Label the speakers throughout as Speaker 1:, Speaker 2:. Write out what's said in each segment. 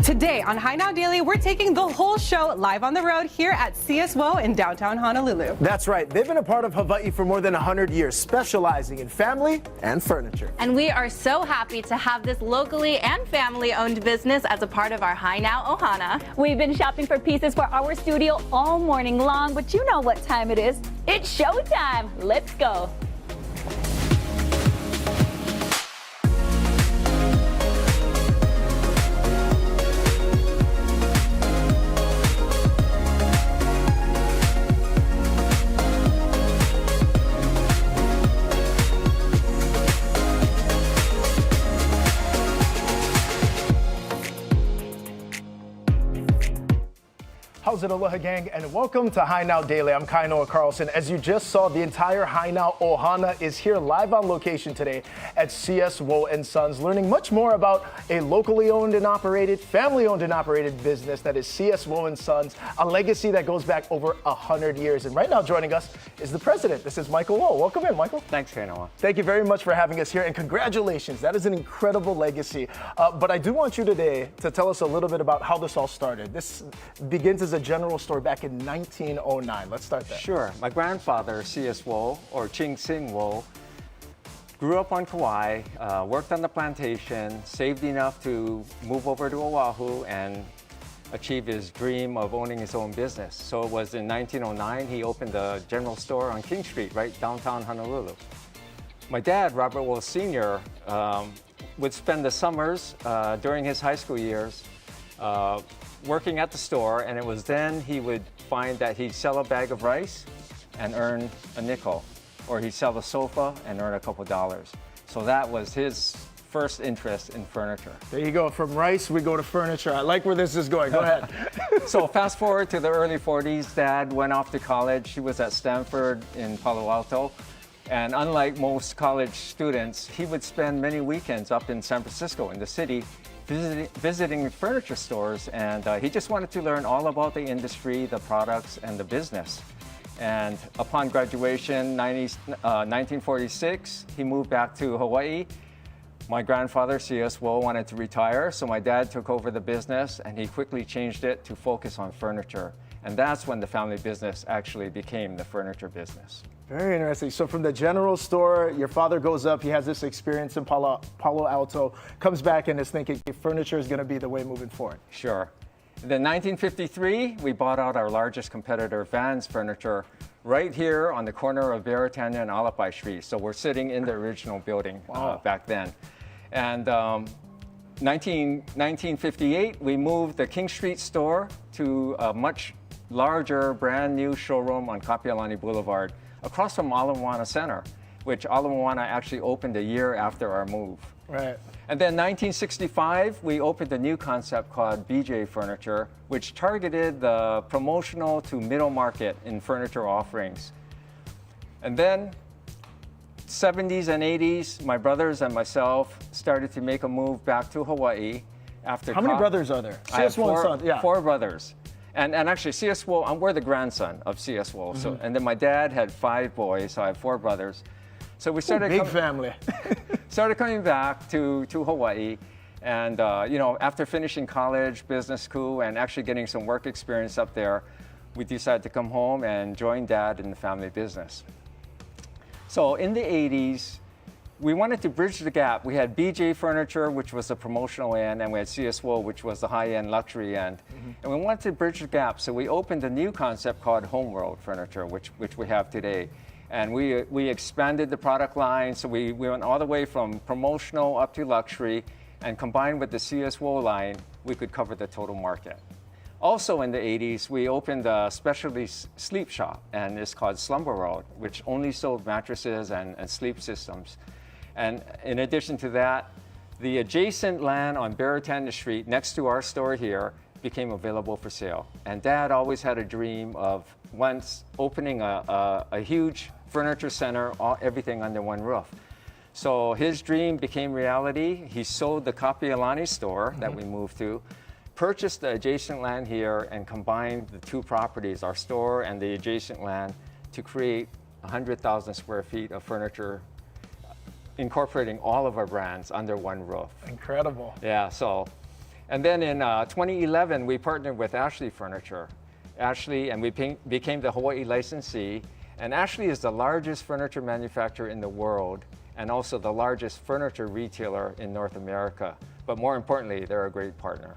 Speaker 1: Today on High Now Daily, we're taking the whole show live on the road here at CSWO in downtown Honolulu.
Speaker 2: That's right. They've been a part of Hawaii for more than 100 years, specializing in family and furniture.
Speaker 3: And we are so happy to have this locally and family-owned business as a part of our High Now Ohana.
Speaker 4: We've been shopping for pieces for our studio all morning long, but you know what time it is. It's showtime. Let's go.
Speaker 2: How's it, Aloha gang, and welcome to High Now Daily. I'm Kainoa Carlson. As you just saw, the entire High Now Ohana is here live on location today at CSWO & Sons, learning much more about a locally owned and operated, family-owned and operated business that is CSWO & Sons, a legacy that goes back over 100 years. And right now joining us is the president. This is Michael Wo. Welcome in, Michael.
Speaker 5: Thanks, Kainoa.
Speaker 2: Thank you very much for having us here, and congratulations. That is an incredible legacy. But I do want you today to tell us a little bit about how this all started. This begins as a general store back in 1909. Let's start there.
Speaker 5: Sure. My grandfather, C.S. Wo, or Ching Sing Wo, grew up on Kauai, worked on the plantation, saved enough to move over to Oahu and achieve his dream of owning his own business. So it was in 1909 he opened a general store on King Street, right downtown Honolulu. My dad, Robert Wo Sr., would spend the summers during his high school years working at the store, and it was then he would find that he'd sell a bag of rice and earn a nickel, or he'd sell a sofa and earn a couple dollars. So that was his first interest in furniture.
Speaker 2: There you go. From rice, we go to furniture. I like where this is going. Go ahead.
Speaker 5: So fast forward to the early 40s, Dad went off to college. He was at Stanford in Palo Alto. And unlike most college students, he would spend many weekends up in San Francisco, in the city, visiting furniture stores, and he just wanted to learn all about the industry, the products, and the business. And upon graduation, 1946, he moved back to Hawaii. My grandfather, C.S. Wo, wanted to retire, so my dad took over the business, and he quickly changed it to focus on furniture. And that's when the family business actually became the furniture business.
Speaker 2: Very interesting. So from the general store, your father goes up, he has this experience in Palo Alto, comes back and is thinking furniture is going to be the way moving forward.
Speaker 5: Sure. Then 1953, we bought out our largest competitor, Vans Furniture, right here on the corner of Beretania and Alapai Street. So we're sitting in the original building back then. And 1958, we moved the King Street store to a much larger, brand new showroom on Kapiolani Boulevard, across from Ala Moana Center, which Ala Moana actually opened a year after our move.
Speaker 2: Right.
Speaker 5: And then 1965, we opened a new concept called BJ Furniture, which targeted the promotional to middle market in furniture offerings. And then 70s and 80s, my brothers and myself started to make a move back to Hawaii after.
Speaker 2: How many brothers are there?
Speaker 5: I have
Speaker 2: Yeah.
Speaker 5: four brothers. And actually, C.S. Wo, we're the grandson of C.S. Wo. Mm-hmm. So, and then my dad had 5 boys, so I have 4 brothers. So we started
Speaker 2: big family.
Speaker 5: started coming back to Hawaii, and after finishing college, business school, and actually getting some work experience up there, we decided to come home and join Dad in the family business. So in the 80s, we wanted to bridge the gap. We had BJ Furniture, which was the promotional end, and we had CS Wo, which was the high-end luxury end. Mm-hmm. And we wanted to bridge the gap, so we opened a new concept called Homeworld Furniture, which we have today. And we expanded the product line, so we went all the way from promotional up to luxury, and combined with the CS Wo line, we could cover the total market. Also in the 80s, we opened a specialty sleep shop, and it's called Slumber World, which only sold mattresses and sleep systems. And in addition to that, the adjacent land on Beretania Street next to our store here became available for sale. And Dad always had a dream of once opening a huge furniture center, everything under one roof. So his dream became reality. He sold the Kapiolani store that we moved to, purchased the adjacent land here, and combined the two properties, our store and the adjacent land, to create 100,000 square feet of furniture, incorporating all of our brands under one roof.
Speaker 2: Incredible.
Speaker 5: Yeah, so And then in 2011, we partnered with Ashley Furniture. Ashley, and we became the Hawaii licensee. And Ashley is the largest furniture manufacturer in the world and also the largest furniture retailer in North America. But more importantly, they're a great partner.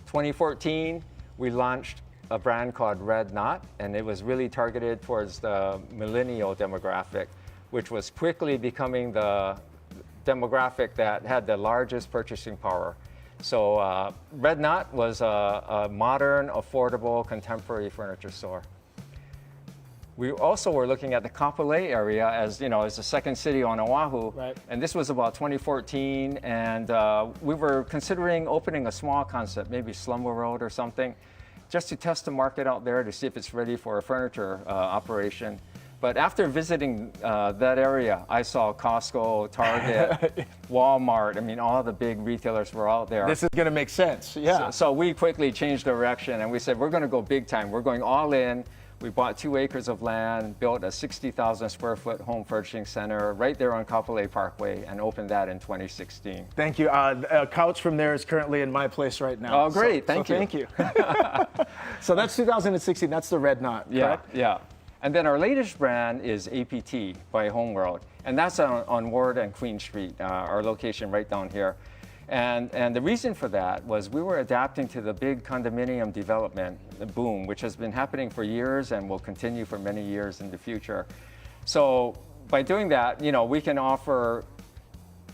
Speaker 5: 2014, we launched a brand called Red Knot, and it was really targeted towards the millennial demographic, which was quickly becoming the demographic that had the largest purchasing power. So Red Knot was a modern, affordable, contemporary furniture store. We also were looking at the Kapolei area as, you know, as the second city on Oahu.
Speaker 2: Right.
Speaker 5: And this was about 2014, and we were considering opening a small concept, maybe Slumber Road or something, just to test the market out there to see if it's ready for a furniture operation. But after visiting that area, I saw Costco, Target, Walmart. I mean, all the big retailers were out there.
Speaker 2: This is going to make sense. Yeah.
Speaker 5: So we quickly changed direction, and we said, we're going to go big time. We're going all in. We bought 2 acres of land, built a 60,000 square foot home furnishing center right there on Kapolei Parkway, and opened that in 2016.
Speaker 2: Thank you. A couch from there is currently in my place right now.
Speaker 5: Oh, great. Thank you.
Speaker 2: Thank you. So that's 2016. That's the Red Knot, correct?
Speaker 5: Yeah. And then our latest brand is APT by Homeworld. And that's on Ward and Queen Street, our location right down here. And the reason for that was we were adapting to the big condominium development boom, which has been happening for years and will continue for many years in the future. So by doing that, you know, we can offer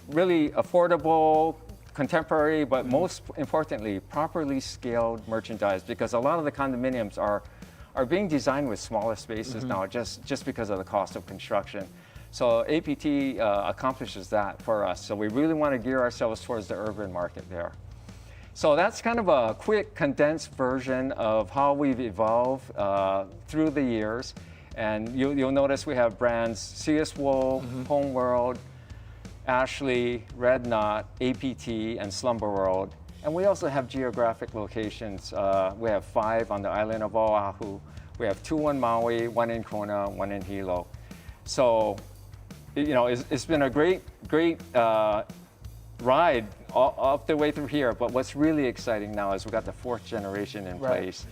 Speaker 5: really affordable, contemporary, but most importantly, properly scaled merchandise, because a lot of the condominiums are being designed with smaller spaces now just because of the cost of construction. So APT accomplishes that for us. So we really want to gear ourselves towards the urban market there. So that's kind of a quick, condensed version of how we've evolved through the years. And you'll notice we have brands CS Wool, Homeworld, Ashley, Red Knot, APT, and Slumber World. And we also have geographic locations. We have 5 on the island of Oahu. We have 2 on Maui, 1 in Kona, 1 in Hilo. So, you know, it's been a great ride up the way through here. But what's really exciting now is we've got the 4th generation in place.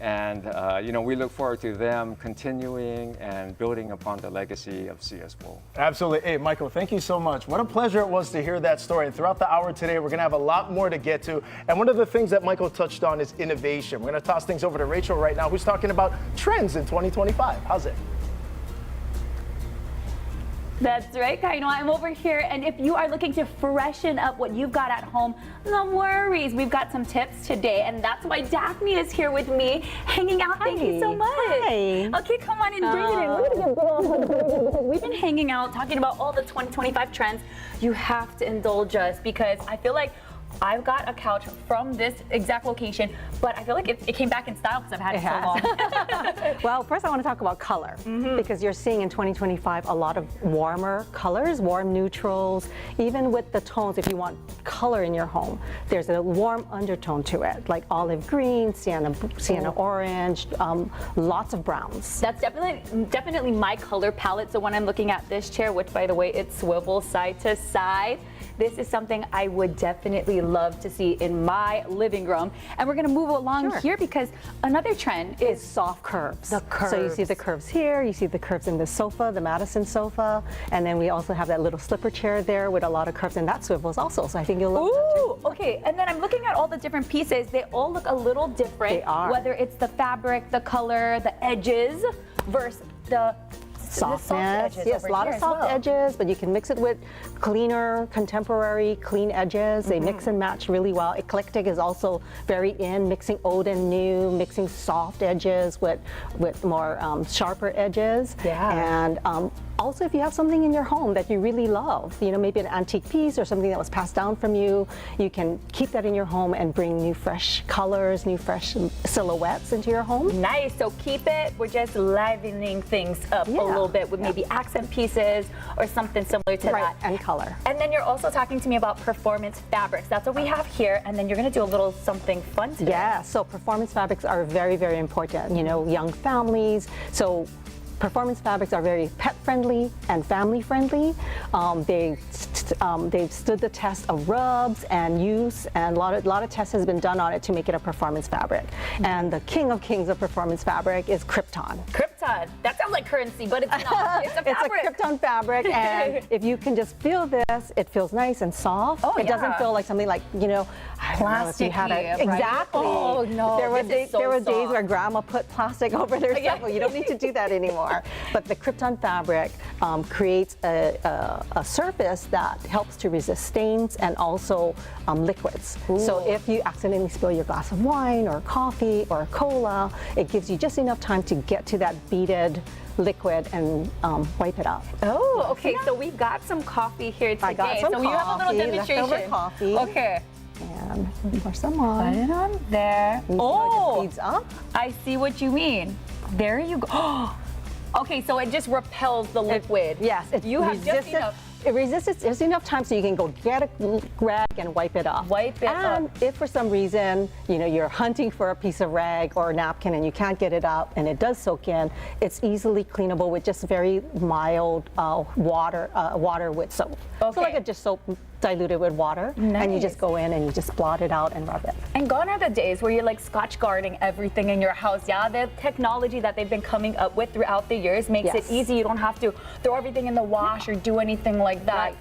Speaker 5: And, you know, we look forward to them continuing and building upon the legacy of CS Wool.
Speaker 2: Absolutely. Hey, Michael, thank you so much. What a pleasure it was to hear that story. And throughout the hour today, we're going to have a lot more to get to. And one of the things that Michael touched on is innovation. We're going to toss things over to Rachel right now, who's talking about trends in 2025. How's it?
Speaker 4: That's right, Kaino. I'm over here, and if you are looking to freshen up what you've got at home, no worries. We've got some tips today, and that's why Daphne is here with me, hanging out. Thank you so much.
Speaker 1: Hi.
Speaker 4: Okay, come on and bring it in. We're gonna go. We've been hanging out, talking about all the 2025 trends. You have to indulge us because I feel like I've got a couch from this exact location, but I feel like it came back in style because I've had it so long.
Speaker 1: Well, first I want to talk about color, because you're seeing in 2025 a lot of warmer colors, warm neutrals, even with the tones. If you want color in your home, there's a warm undertone to it, like olive green, sienna orange, lots of browns.
Speaker 4: That's definitely my color palette. So when I'm looking at this chair, which by the way, it swivels side to side, this is something I would definitely love to see in my living room. And we're gonna move along here because another trend is
Speaker 1: soft curves.
Speaker 4: The curves.
Speaker 1: So you see the curves here, you see the curves in the sofa, the Madison sofa, and then we also have that little slipper chair there with a lot of curves, and that swivels also, so I think you'll love that too.
Speaker 4: Okay, and then I'm looking at all the different pieces. They all look a little different.
Speaker 1: They are.
Speaker 4: Whether it's the fabric, the color, the edges, versus the
Speaker 1: softness. Yes, a lot of soft edges, but you can mix it with cleaner, contemporary, clean edges. They mix and match really well. Eclectic is also very in, mixing old and new, mixing soft edges with more sharper edges.
Speaker 4: Yeah.
Speaker 1: And also, if you have something in your home that you really love, you know, maybe an antique piece or something that was passed down from you, you can keep that in your home and bring new fresh colors, new fresh silhouettes into your home.
Speaker 4: Nice. So keep it. We're just livening things up a little bit with maybe accent pieces or something similar to that.
Speaker 1: And color.
Speaker 4: And then you're also talking to me about performance fabrics. That's what we have here. And then you're going to do a little something fun today.
Speaker 1: Yeah. So performance fabrics are very, very important. You know, young families. So performance fabrics are very pet friendly and family friendly. They they've stood the test of rubs and use, and a lot of tests has been done on it to make it a performance fabric. And the king of kings of performance fabric is Krypton.
Speaker 4: Krypton. That sounds like currency, but it's not. It's a fabric.
Speaker 1: It's a Krypton fabric, and if you can just feel this, it feels nice and soft.
Speaker 4: Oh,
Speaker 1: it doesn't
Speaker 4: yeah.
Speaker 1: feel like something like, I don't know if you had
Speaker 4: Plasticky, right?
Speaker 1: exactly.
Speaker 4: Oh, no,
Speaker 1: There were,
Speaker 4: this is so
Speaker 1: there were days
Speaker 4: soft.
Speaker 1: where grandma put plastic over their stuff. Well, you don't need to do that anymore. But the Krypton fabric creates a surface that helps to resist stains and also liquids. So if you accidentally spill your glass of wine or coffee or cola, it gives you just enough time to get to that beaded liquid and wipe it up.
Speaker 4: Oh, okay. So we've got some coffee here today.
Speaker 1: I got some
Speaker 4: so you have a little
Speaker 1: coffee,
Speaker 4: demonstration.
Speaker 1: leftover coffee.
Speaker 4: Okay.
Speaker 1: And pour some
Speaker 4: Put
Speaker 1: on.
Speaker 4: it on there.
Speaker 1: You see how it feeds up?
Speaker 4: I see what you mean. There you go. Okay, so it just repels the liquid.
Speaker 1: Yes,
Speaker 4: You have just enough.
Speaker 1: It resists just enough time so you can go get a rag and wipe it off.
Speaker 4: Wipe it
Speaker 1: and
Speaker 4: up.
Speaker 1: if for some reason, you're hunting for a piece of rag or a napkin and you can't get it up and it does soak in, it's easily cleanable with just very mild water with soap. So
Speaker 4: Okay.
Speaker 1: like a just soap diluted with water, and you
Speaker 4: Nice.
Speaker 1: just go in and you just blot it out and rub it.
Speaker 4: And gone are the days where you're like scotch guarding everything in your house. Yeah, the technology that they've been coming up with throughout the years makes it
Speaker 1: Yes.
Speaker 4: easy. You don't have to throw everything in the wash or do anything like that.
Speaker 1: Right.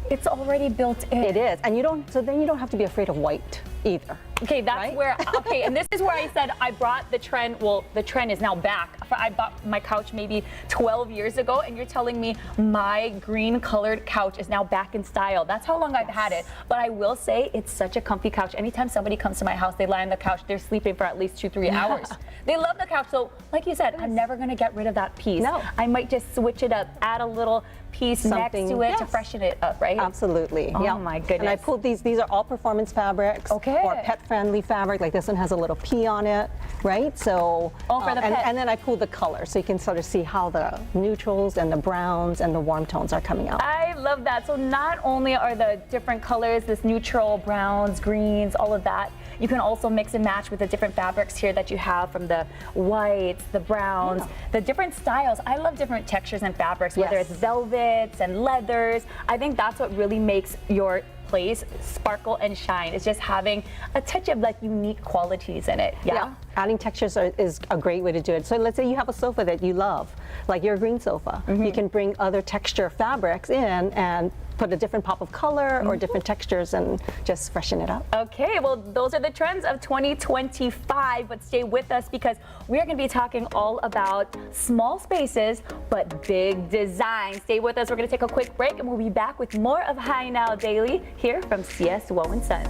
Speaker 4: It's already built in.
Speaker 1: It is, and then you don't have to be afraid of white either.
Speaker 4: Okay, that's
Speaker 1: Right?
Speaker 4: where, okay, and this is where I said I brought the trend, well, the trend is now back. I bought my couch maybe 12 years ago, and you're telling me my green colored couch is now back in style. That's how long I've had it. But I will say it's such a comfy couch. Anytime somebody comes to my house, they lie on the couch, they're sleeping for at least 2-3 hours. They love the couch. So like you said, I'm never gonna get rid of that piece.
Speaker 1: No.
Speaker 4: I might just switch it up, add a little piece next
Speaker 1: Something-
Speaker 4: to it to
Speaker 1: yes.
Speaker 4: freshen it up, right?
Speaker 1: Absolutely.
Speaker 4: Oh
Speaker 1: yeah.
Speaker 4: my goodness.
Speaker 1: And I pulled these are all performance fabrics
Speaker 4: Okay.
Speaker 1: or pet-friendly fabric. Like this one has a little P on it, right? So
Speaker 4: Oh, for the pet.
Speaker 1: and then I pulled the color so you can sort of see how the neutrals and the browns and the warm tones are coming out.
Speaker 4: I love that. So not only are the different colors, this neutral, browns, greens, all of that, you can also mix and match with the different fabrics here that you have, from the whites, the browns, the different styles. I love different textures and fabrics, whether
Speaker 1: Yes.
Speaker 4: it's velvets and leathers. I think that's what really makes your place sparkle and shine. It's just having a touch of like unique qualities in it. Yeah.
Speaker 1: Adding textures is a great way to do it. So let's say you have a sofa that you love, like your green sofa. You can bring other texture fabrics in and put a different pop of color or different textures and just freshen it up.
Speaker 4: Okay, well, those are the trends of 2025, but stay with us because we're going to be talking all about small spaces, but big design. Stay with us. We're going to take a quick break and we'll be back with more of Hi Now Daily here from CS Woe & Sons.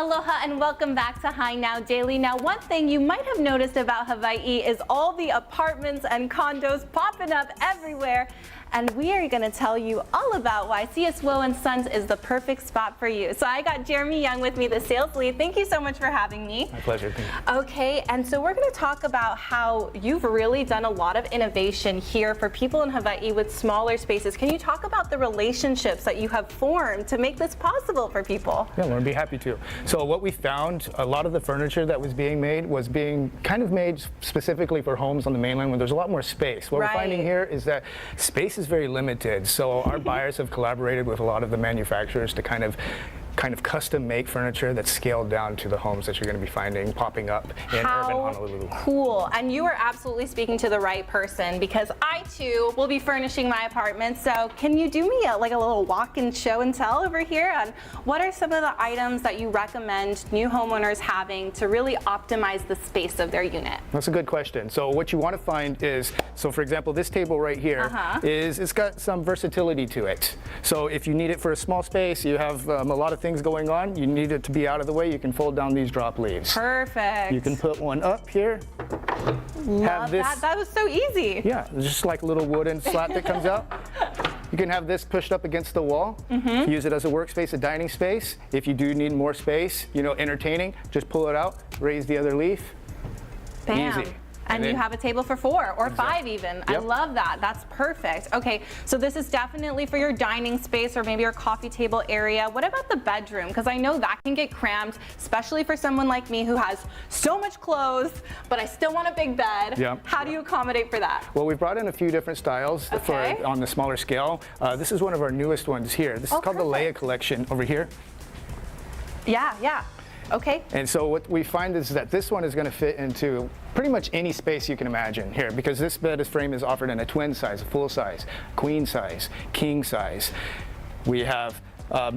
Speaker 3: Aloha and welcome back to Hi Now Daily. Now, one thing you might have noticed about Hawaii is all the apartments and condos popping up everywhere. And we are going to tell you all about why C.S. Woe & Sons is the perfect spot for you. So I got Jeremy Young with me, the sales lead. Thank you so much for having me.
Speaker 2: My pleasure.
Speaker 3: Okay, and so we're going to talk about how you've really done a lot of innovation here for people in Hawaii with smaller spaces. Can you talk about the relationships that you have formed to make this possible for people?
Speaker 2: Yeah, Lauren, be happy to. So what we found, a lot of the furniture that was being made was being kind of made specifically for homes on the mainland where there's a lot more space. What we're finding here is that space is very limited. So our buyers have collaborated with a lot of the manufacturers to kind of custom make furniture that's scaled down to the homes that you're going to be finding popping up in urban Honolulu.
Speaker 3: Cool. And you are absolutely speaking to the right person because I too will be furnishing my apartment. So can you do me a little walk and show and tell over here on what are some of the items that you recommend new homeowners having to really optimize the space of their unit?
Speaker 2: That's a good question. So what you want to find is, so for example, this table right here it's got some versatility to it. So if you need it for a small space, you have a lot of things going on, you need it to be out of the way, you can fold down these drop leaves.
Speaker 3: Perfect.
Speaker 2: You can put one up here.
Speaker 3: Love that. That was so easy.
Speaker 2: Yeah, just like a little wooden slat that comes out. You can have this pushed up against the wall. Use it as a workspace, a dining space. If you do need more space, entertaining, just pull it out, raise the other leaf.
Speaker 3: Bam.
Speaker 2: Easy.
Speaker 3: And you have a table for 4 or 5 even. I
Speaker 2: Yep.
Speaker 3: love that. That's perfect. Okay, so this is definitely for your dining space or maybe your coffee table area. What about the bedroom? Because I know that can get cramped, especially for someone like me who has so much clothes, but I still want a big bed.
Speaker 2: Yep.
Speaker 3: How do you accommodate for that?
Speaker 2: Well, we've brought in a few different styles
Speaker 3: Okay.
Speaker 2: on the smaller scale. This is one of our newest ones here. This is called the Leia
Speaker 3: perfect.
Speaker 2: collection over here.
Speaker 3: Yeah. Okay.
Speaker 2: And so what we find is that this one is going to fit into pretty much any space you can imagine here, because this bed frame is offered in a twin size, a full size, queen size, king size. We have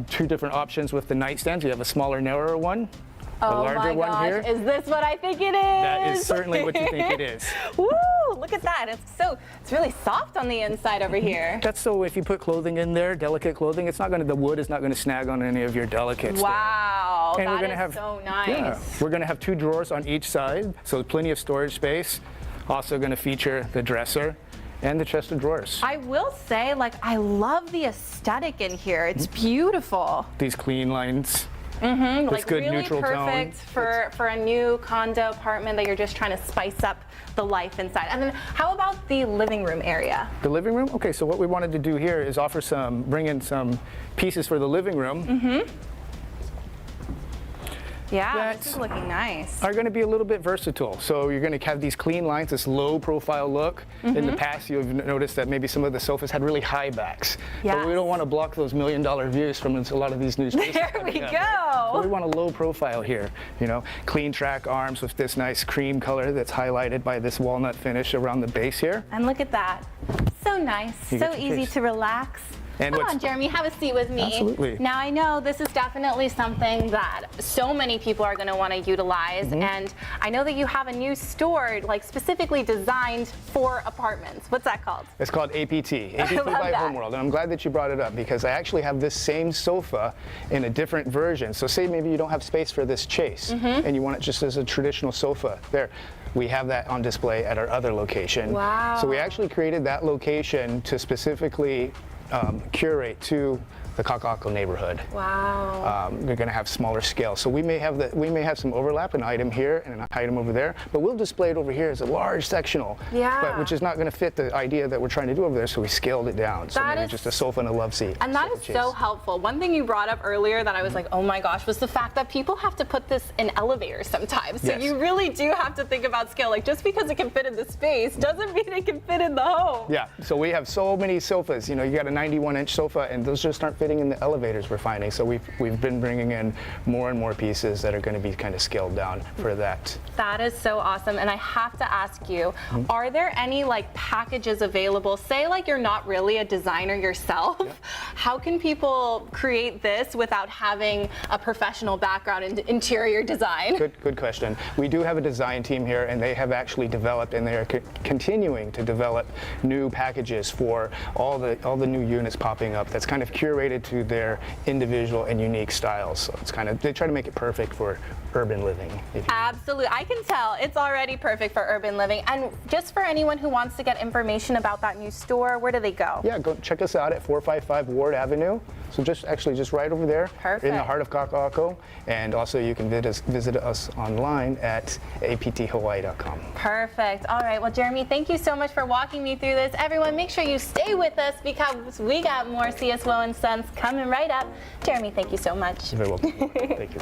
Speaker 2: 2 different options with the nightstands. We have a smaller, narrower one, a larger one here.
Speaker 3: Is this what I think it is?
Speaker 2: That is certainly what you think it is.
Speaker 3: Woo! Look at that. It's really soft on the inside over here.
Speaker 2: That's so if you put clothing in there, delicate clothing, the wood is not going to snag on any of your delicates.
Speaker 3: Wow,
Speaker 2: And
Speaker 3: that is so nice.
Speaker 2: Yeah, we're going to have 2 drawers on each side, so plenty of storage space. Also going to feature the dresser and the chest of drawers.
Speaker 3: I will say, I love the aesthetic in here. It's beautiful.
Speaker 2: These clean lines.
Speaker 3: Like
Speaker 2: good
Speaker 3: really
Speaker 2: neutral
Speaker 3: perfect
Speaker 2: tone.
Speaker 3: for a new condo apartment that you're just trying to spice up the life inside. And then how about the living room area?
Speaker 2: The living room? Okay, so what we wanted to do here is bring in some pieces for the living room.
Speaker 3: Yeah, this is looking nice.
Speaker 2: Are going to be a little bit versatile. So you're going to have these clean lines, this low profile look. In the past, you've noticed that maybe some of the sofas had really high backs. But we don't want to block those $1 million views from a lot of these new spaces.
Speaker 3: There we
Speaker 2: up,
Speaker 3: go.
Speaker 2: right? So we want a low profile here. Clean track arms with this nice cream color that's highlighted by this walnut finish around the base here.
Speaker 3: And look at that. So nice, so
Speaker 2: get your
Speaker 3: easy
Speaker 2: case.
Speaker 3: to relax.
Speaker 2: And
Speaker 3: Come
Speaker 2: what's-
Speaker 3: on, Jeremy, have a seat with me.
Speaker 2: Absolutely.
Speaker 3: Now, I know this is definitely something that so many people are going to want to utilize, and I know that you have a new store, specifically designed for apartments. What's that called?
Speaker 2: It's called APT, APT
Speaker 3: love
Speaker 2: by
Speaker 3: that.
Speaker 2: Homeworld, and I'm glad that you brought it up because I actually have this same sofa in a different version. So say maybe you don't have space for this chase and you want it just as a traditional sofa. There, we have that on display at our other location.
Speaker 3: Wow.
Speaker 2: So we actually created that location to specifically curate to the Kaka'ako neighborhood.
Speaker 3: Wow.
Speaker 2: They're going to have smaller scale. So we may have some overlap, an item here and an item over there, but we'll display it over here as a large sectional, which is not going to fit the idea that we're trying to do over there, so we scaled it down. So
Speaker 3: That
Speaker 2: maybe
Speaker 3: is-
Speaker 2: just a sofa and a love seat.
Speaker 3: And that
Speaker 2: Sofa
Speaker 3: is
Speaker 2: chase.
Speaker 3: so helpful. One thing you brought up earlier that I was like, oh my gosh, was the fact that people have to put this in elevators sometimes. So
Speaker 2: Yes.
Speaker 3: you really do have to think about scale. Just because it can fit in the space doesn't mean it can fit in the home.
Speaker 2: Yeah, so we have so many sofas. You got a 91-inch sofa, and those just aren't fitting in the elevators we're finding. So we've been bringing in more and more pieces that are going to be kind of scaled down for that.
Speaker 3: That is so awesome. And I have to ask you, are there any packages available? Say you're not really a designer yourself. How can people create this without having a professional background in interior design?
Speaker 2: Good question. We do have a design team here, and they have actually developed, and they are continuing to develop new packages for all the new units popping up. That's kind of curated tailored to their individual and unique styles. So it's kind of, they try to make it perfect for urban living. If you
Speaker 3: Absolutely. I can tell it's already perfect for urban living. And just for anyone who wants to get information about that new store, where do they go?
Speaker 2: Yeah, go check us out at 455 Ward Avenue. So just right over there in the
Speaker 3: Perfect.
Speaker 2: heart of Kaka'ako. And also you can visit us online at apthawaii.com.
Speaker 3: Perfect. All right. Well, Jeremy, thank you so much for walking me through this. Everyone, make sure you stay with us because we got more CS Woe & Sons coming right up. Jeremy, thank you so much.
Speaker 2: You're very welcome. Thank you.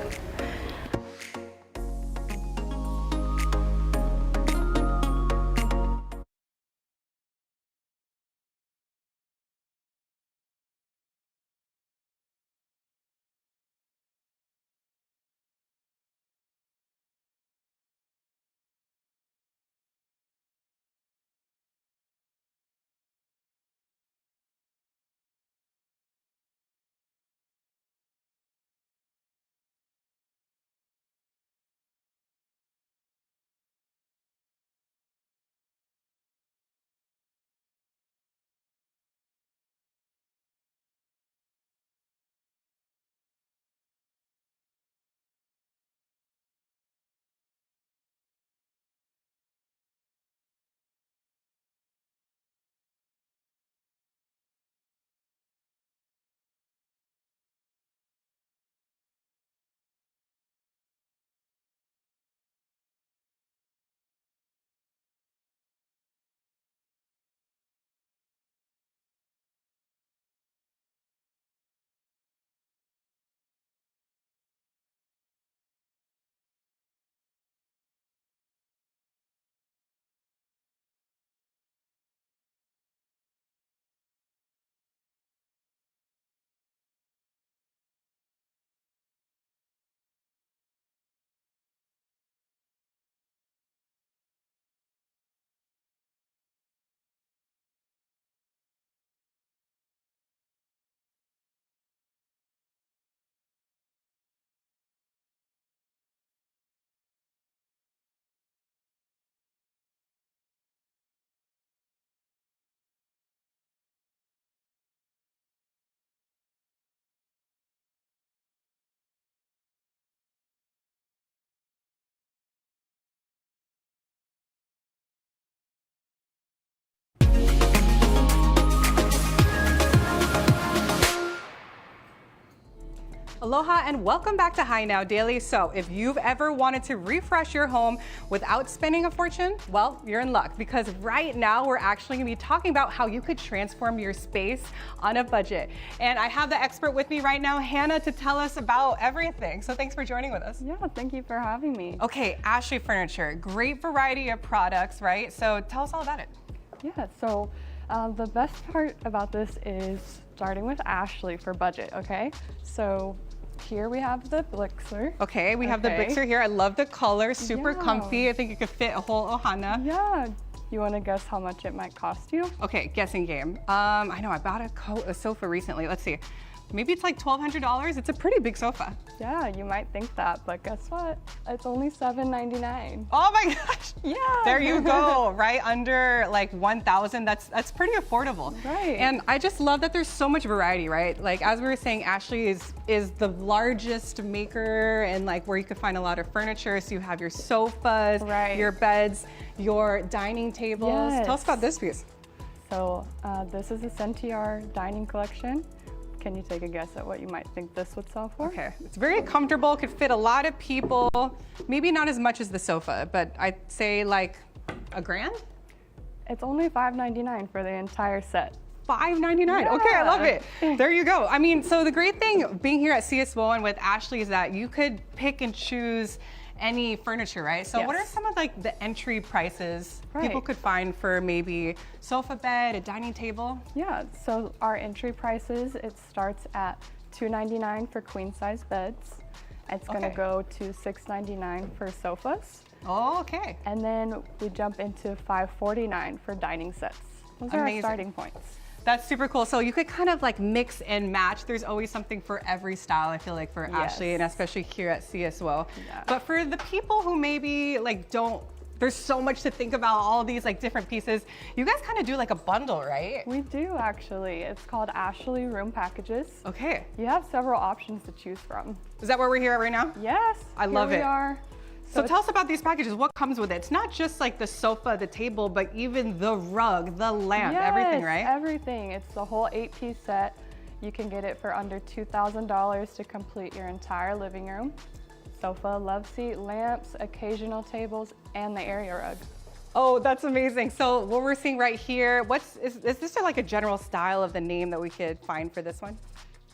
Speaker 6: Aloha and welcome back to Hi Now Daily. So if you've ever wanted to refresh your home without spending a fortune, well, you're in luck because right now we're actually going to be talking about how you could transform your space on a budget. And I have the expert with me right now, Hannah, to tell us about everything. So thanks for joining with us.
Speaker 7: Yeah, thank you for having me.
Speaker 6: Okay, Ashley Furniture, great variety of products, right? So tell us all about it.
Speaker 7: Yeah, so the best part about this is starting with Ashley for budget, okay? So here we have the Blixer.
Speaker 6: Okay, we have the Blixer here. I love the color, super
Speaker 7: Yeah.
Speaker 6: comfy. I think it could fit a whole ohana.
Speaker 7: Yeah, you want to guess how much it might cost you?
Speaker 6: Okay, guessing game. I know I bought a sofa recently. Let's see. Maybe it's like $1,200. It's a pretty big sofa.
Speaker 7: Yeah, you might think that, but guess what? It's only $799.
Speaker 6: Oh my gosh.
Speaker 7: Yeah.
Speaker 6: There you go, right under like 1,000. That's pretty affordable.
Speaker 7: Right.
Speaker 6: And I just love that there's so much variety, right? Like as we were saying, Ashley is the largest maker and like where you could find a lot of furniture. So you have your sofas,
Speaker 7: Right.
Speaker 6: your beds, your dining tables.
Speaker 7: Yes.
Speaker 6: Tell us about this piece.
Speaker 7: So this is a CNTR dining collection. Can you take a guess at what you might think this would sell for?
Speaker 6: Okay, it's very comfortable, could fit a lot of people. Maybe not as much as the sofa, but I'd say like $1,000?
Speaker 7: It's only $599 for the entire set.
Speaker 6: $599. Okay, I love it. There you go. I mean, so the great thing being here at CS Woe with Ashley is that you could pick and choose any furniture, right? So what are
Speaker 7: Yes.
Speaker 6: some of like the entry prices
Speaker 7: Right.
Speaker 6: people could find for maybe sofa bed, a dining table?
Speaker 7: Yeah, so our entry prices, it starts at $299 for queen size beds. It's gonna
Speaker 6: Okay.
Speaker 7: go to $699 for sofas.
Speaker 6: Oh, okay.
Speaker 7: And then we jump into $549 for dining sets. Those are our
Speaker 6: Amazing.
Speaker 7: starting points.
Speaker 6: That's super cool. So you could kind of like mix and match. There's always something for every style, I feel like, for
Speaker 7: Yes.
Speaker 6: Ashley, and especially here at CSWO.
Speaker 7: Yeah.
Speaker 6: But for the people who maybe like don't There's so much to think about, all these like different pieces. You guys kind of do like a bundle, right?
Speaker 7: We do actually. It's called Ashley Room Packages.
Speaker 6: Okay.
Speaker 7: You have several options to choose from.
Speaker 6: Is that where we're here at right now?
Speaker 7: Yes.
Speaker 6: I love
Speaker 7: here
Speaker 6: it.
Speaker 7: We are.
Speaker 6: So tell us about these packages. What comes with it? It's not just like the sofa, the table, but even the rug, the lamp,
Speaker 7: Yes,
Speaker 6: everything, right?
Speaker 7: Everything. It's the whole 8-piece set. You can get it for under $2,000 to complete your entire living room. Sofa, love seat, lamps, occasional tables, and the area rug.
Speaker 6: Oh, that's amazing. So what we're seeing right here, is this like a general style of the name that we could find for this one?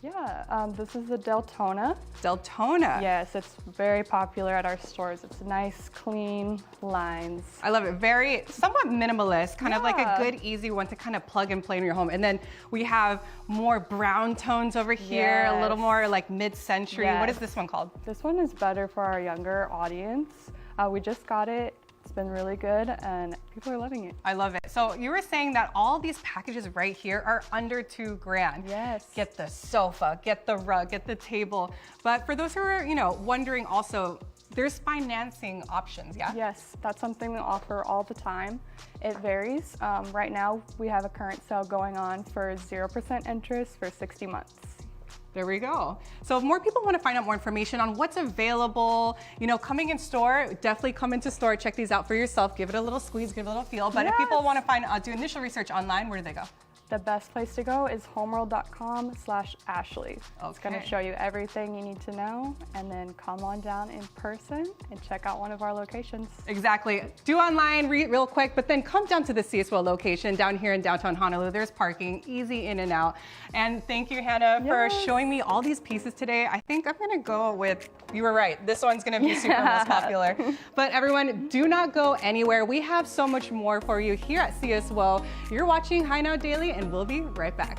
Speaker 7: Yeah, this is the Deltona.
Speaker 6: Deltona.
Speaker 7: Yes, it's very popular at our stores. It's nice, clean lines.
Speaker 6: I love it. Very, somewhat minimalist, kind of like a
Speaker 7: Yeah.
Speaker 6: good, easy one to kind of plug and play in your home. And then we have more brown tones over here, a little
Speaker 7: Yes.
Speaker 6: more like mid-century. What is
Speaker 7: Yes.
Speaker 6: this one called?
Speaker 7: This one is better for our younger audience. We just got it. It's been really good and people are loving it.
Speaker 6: I love it. So you were saying that all these packages right here are under $2,000.
Speaker 7: Yes.
Speaker 6: Get the sofa, get the rug, get the table. But for those who are, wondering also, there's financing options, yeah?
Speaker 7: Yes, that's something we offer all the time. It varies. Right now, we have a current sale going on for 0% interest for 60 months.
Speaker 6: There we go. So if more people want to find out more information on what's available, coming in store, definitely come into store, check these out for yourself, give it a little squeeze, give it a little feel. But if people want to do initial research online, where do they go?
Speaker 7: The best place to go is homeworld.com/Ashley. It's going to
Speaker 6: Okay.
Speaker 7: show you everything you need to know, and then come on down in person and check out one of our locations.
Speaker 6: Exactly. Do online, real quick, but then come down to the CSWell location down here in downtown Honolulu. There's parking, easy in and out. And thank you, Hannah, for
Speaker 7: Yes.
Speaker 6: showing me all these pieces today. I think I'm gonna go with, you were right, this one's gonna be super most popular. But everyone, do not go anywhere. We have so much more for you here at CSWell. You're watching High Now Daily, and we'll be right back.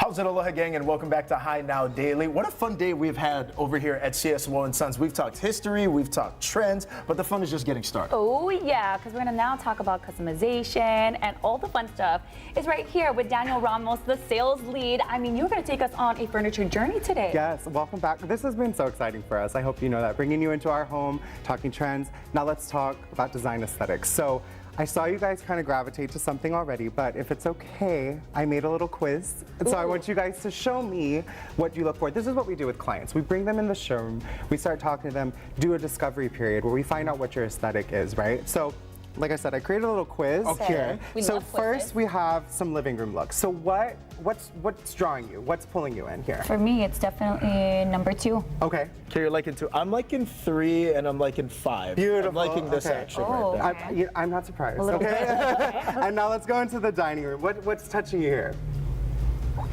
Speaker 2: How's it, Aloha gang, and welcome back to High Now Daily. What a fun day we've had over here at CS Woe & Sons. We've talked history, we've talked trends, but the fun is just getting started.
Speaker 4: Oh yeah, because we're gonna now talk about customization and all the fun stuff is right here with Daniel Ramos, the sales lead. I mean, you're gonna take us on a furniture journey today.
Speaker 8: Yes, welcome back. This has been so exciting for us. I hope you know that. Bringing you into our home, talking trends. Now let's talk about design aesthetics. So I saw you guys kind of gravitate to something already, but if it's okay, I made a little quiz. And so I want you guys to show me what you look for. This is what we do with clients. We bring them in the showroom, we start talking to them, do a discovery period where we find out what your aesthetic is, right? So, like I said, I created a little quiz here.
Speaker 4: We
Speaker 8: So
Speaker 4: love
Speaker 8: first
Speaker 4: quizzes.
Speaker 8: we have some living room looks. So what's drawing you? What's pulling you in here?
Speaker 4: For me, it's definitely number 2.
Speaker 8: Okay.
Speaker 2: Okay, you're liking 2. I'm liking 3 and I'm liking 5.
Speaker 8: Beautiful.
Speaker 2: I'm liking this
Speaker 8: Okay.
Speaker 2: action
Speaker 4: Oh,
Speaker 2: right there.
Speaker 8: I'm not surprised. Okay. And now let's go into the dining room. What's touching you here?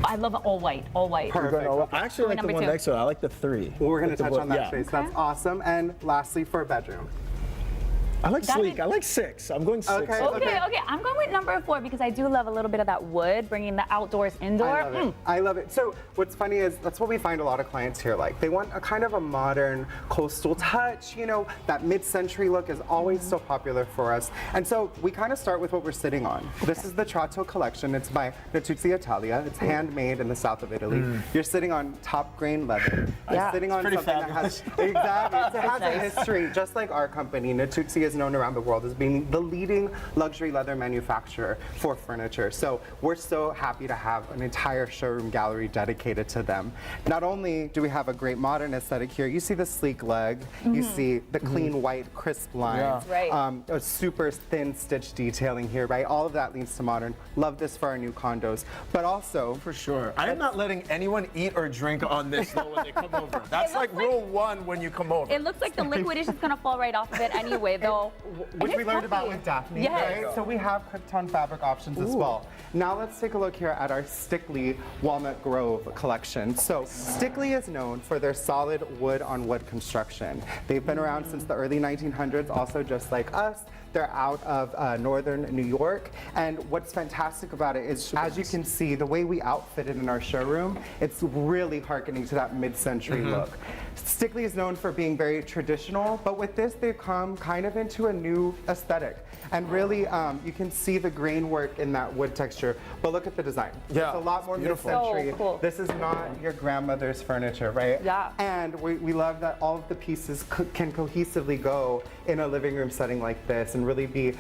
Speaker 4: I love all white, all white.
Speaker 2: We're going over- I actually like the
Speaker 4: Number
Speaker 2: one
Speaker 4: 2.
Speaker 2: next to it. I like the 3.
Speaker 8: Well, we're going
Speaker 2: Like
Speaker 8: to
Speaker 2: the
Speaker 8: touch
Speaker 2: wood-
Speaker 8: on that
Speaker 2: yeah.
Speaker 8: space. That's awesome. And lastly, for a bedroom.
Speaker 2: I like
Speaker 4: That
Speaker 2: sleek.
Speaker 4: is-
Speaker 2: I like 6. I'm going 6.
Speaker 8: Okay.
Speaker 4: Okay, I'm going with number 4 because I do love a little bit of that wood, bringing the outdoors indoor.
Speaker 8: I love it. I love it. So what's funny is that's what we find a lot of clients here like. They want a kind of a modern coastal touch, you know, that mid-century look is always so popular for us. And so we kind of start with what we're sitting on. This is the Tratto collection. It's by Natuzzi Italia. It's handmade in the south of Italy. You're sitting on top grain leather. You're sitting on
Speaker 2: pretty
Speaker 8: something that has exactly. It has a history, just like our company. Natuzzi is known around the world as being the leading luxury leather manufacturer for furniture. So we're so happy to have an entire showroom gallery dedicated to them. Not only do we have a great modern aesthetic here, you see the sleek leg, you see the clean white crisp lines,
Speaker 4: Right.
Speaker 8: a super thin stitch detailing here, right? All of that leans to modern. Love this for our new condos. But also,
Speaker 2: For sure. I am not letting anyone eat or drink on this though when they come over. That's like rule 1 when you come over.
Speaker 4: It looks like the liquid is just gonna fall right off of it anyway, though.
Speaker 8: which
Speaker 4: It
Speaker 8: we
Speaker 4: is
Speaker 8: learned about
Speaker 4: comfy.
Speaker 8: with Daphne,
Speaker 4: Yes.
Speaker 8: right? So we have on fabric options as well. Now let's take a look here at our Stickley Walnut Grove collection. So Stickley is known for their solid wood on wood construction. They've been around since the early 1900s, also just like us. They're out of northern New York. And what's fantastic about it is, as you can see, the way we outfit it in our showroom, it's really hearkening to that mid-century look. Stickley is known for being very traditional, but with this, they've come kind of into a new aesthetic. And really, you can see the grain work in that wood texture, but look at the design.
Speaker 2: Yeah,
Speaker 8: It's a lot more
Speaker 2: beautiful.
Speaker 8: mid-century.
Speaker 4: So cool.
Speaker 8: This is not your grandmother's furniture, right?
Speaker 4: Yeah.
Speaker 8: And we love that all of the pieces can cohesively go in a living room setting like this and really be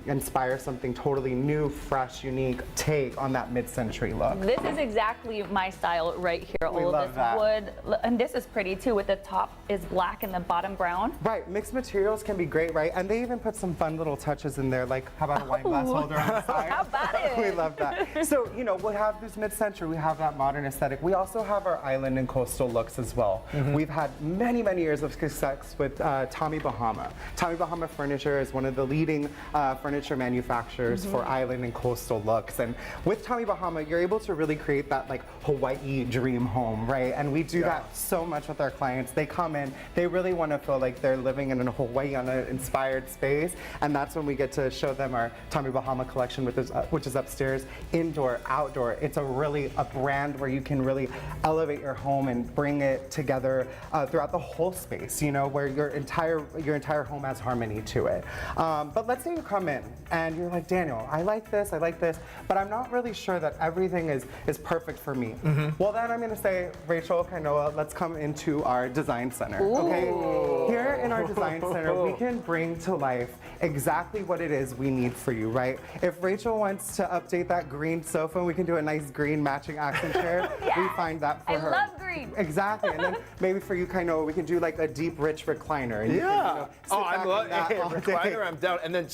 Speaker 8: inspire something totally new, fresh, unique take on that mid-century look.
Speaker 4: This is exactly my style right here.
Speaker 8: We
Speaker 4: All
Speaker 8: love
Speaker 4: of this
Speaker 8: that.
Speaker 4: wood, and this is pretty too. With the top is black and the bottom brown.
Speaker 8: Right, mixed materials can be great, right? And they even put some fun little touches in there, like how about a wine glass holder on the side?
Speaker 4: How about it?
Speaker 8: We love that. So, you know, we'll have this mid-century, we have that modern aesthetic. We also have our island and coastal looks as well. We've had many, many years of success with Tommy Bahama. Tommy Bahama Furniture is one of the leading furniture manufacturers for island and coastal looks. And with Tommy Bahama, you're able to really create that like Hawaii dream home, right? And we do that so much with our clients. They come in, they really want to feel like they're living in a Hawaii on an inspired space. And that's when we get to show them our Tommy Bahama collection, which is upstairs, indoor, outdoor. It's a brand where you can really elevate your home and bring it together throughout the whole space, you know, where your entire home has harmony to it. But let's say you come in and you're like, Daniel, I like this, but I'm not really sure that everything is perfect for me. Well, then I'm going to say, Rachel, Kainoa, let's come into our design center. Okay, here in our design center, we can bring to life exactly what it is we need for you, right? If Rachel wants to update that green sofa, we can do a nice green matching accent chair. We find that for
Speaker 4: I
Speaker 8: her.
Speaker 4: love green.
Speaker 8: Exactly, and then maybe for you, Kainoa, we can do like a deep, rich recliner. And you can, you know, sit
Speaker 2: Oh,
Speaker 8: back
Speaker 2: I'm
Speaker 8: in
Speaker 2: loving
Speaker 8: that all day.
Speaker 2: recliner. I'm down. And then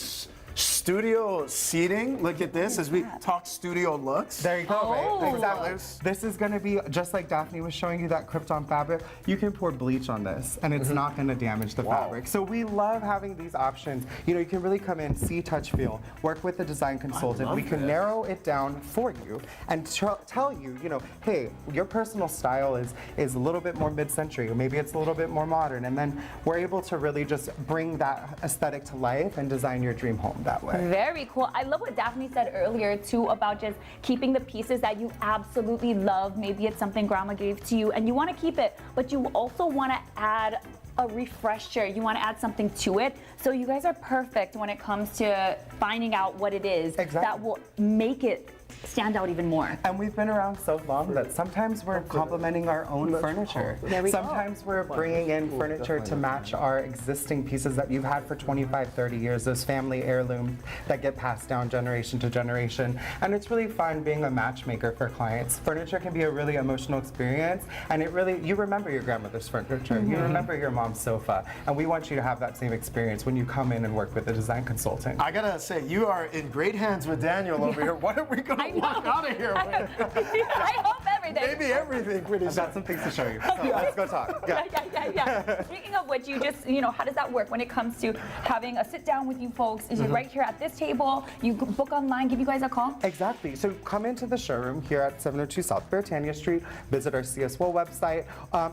Speaker 2: studio seating. Look at this as we talk studio looks.
Speaker 8: There you go,
Speaker 4: Oh.
Speaker 8: right? Exactly. This is going to be just like Daphne was showing you that Krypton fabric. You can pour bleach on this, and it's not going to damage the fabric. So we love having these options. You know, you can really come in, see, touch, feel, work with the design consultant. We can narrow it down for you and tell you, you know, hey, your personal style is a little bit more mid-century, or maybe it's a little bit more modern, and then we're able to really just bring that aesthetic to life and design your dream home that way.
Speaker 4: Very cool. I love what Daphne said earlier too about just keeping the pieces that you absolutely love. Maybe it's something grandma gave to you and you want to keep it, but you also want to add a refresher. You want to add something to it. So you guys are perfect when it comes to finding out what it is that will make it stand out even more.
Speaker 8: And we've been around so long that sometimes we're complementing our own furniture. Sometimes we're bringing in furniture to match our existing pieces that you've had for 25, 30 years, those family heirlooms that get passed down generation to generation. And it's really fun being a matchmaker for clients. Furniture can be a really emotional experience, and you remember your grandmother's furniture, you remember your mom's sofa, and we want you to have that same experience when you come in and work with a design consultant.
Speaker 2: I gotta say, you are in great hands with Daniel over here. What are we gonna walk out of here with?
Speaker 4: I hope everything.
Speaker 2: Maybe everything pretty
Speaker 8: I've
Speaker 2: soon.
Speaker 8: got some things to show you. So let's go talk.
Speaker 4: Yeah. Speaking of which, you just, how does that work when it comes to having a sit down with you folks? Is it right here at this table? You book online, give you guys a call?
Speaker 8: Exactly. So come into the showroom here at 702 South Britannia Street, visit our CSWO website,